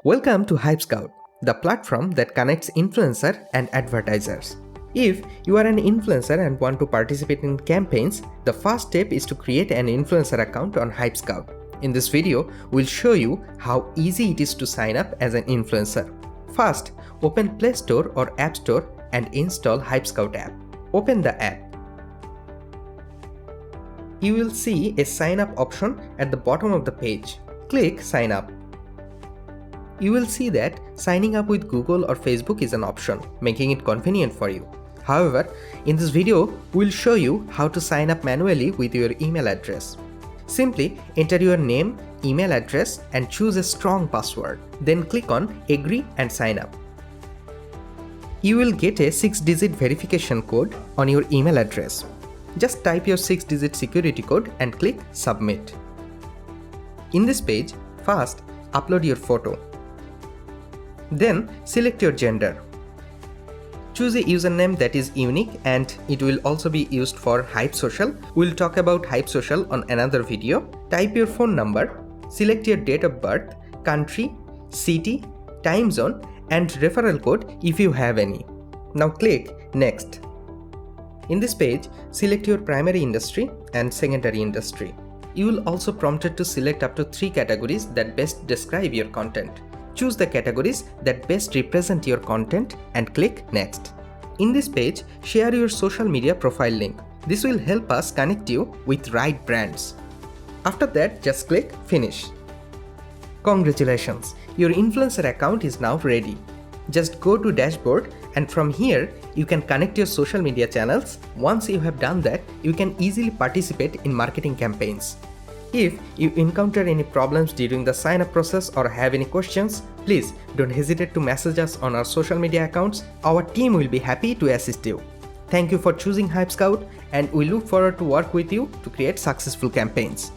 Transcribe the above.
Welcome to HypeScout, the platform that connects influencer and advertisers. If you are an influencer and want to participate in campaigns, the first step is to create an influencer account on HypeScout. In this video, we'll show you how easy it is to sign up as an influencer. First, open Play Store or App Store and install HypeScout app. Open the app. You will see a sign up option at the bottom of the page. Click Sign Up. You will see that signing up with Google or Facebook is an option, making it convenient for you. However, in this video, we'll show you how to sign up manually with your email address. Simply enter your name, email address and choose a strong password. Then click on Agree and sign up. You will get a 6-digit verification code on your email address. Just type your 6-digit security code and click Submit. In this page, first upload your photo. Then select your gender. Choose a username that is unique and it will also be used for HypeSocial. We'll talk about HypeSocial on another video. Type your phone number, select your date of birth, country, city, time zone and referral code if you have any. Now click Next. In this page, select your primary industry and secondary industry. You will also prompted to select up to 3 categories that best describe your content. Choose the categories that best represent your content and click Next. In this page, share your social media profile link. This will help us connect you with right brands. After that, just click Finish. Congratulations, your influencer account is now ready. Just go to Dashboard and from here, you can connect your social media channels. Once you have done that, you can easily participate in marketing campaigns. If you encounter any problems during the sign-up process or have any questions, please don't hesitate to message us on our social media accounts. Our team will be happy to assist you. Thank you for choosing HypeScout and we look forward to work with you to create successful campaigns.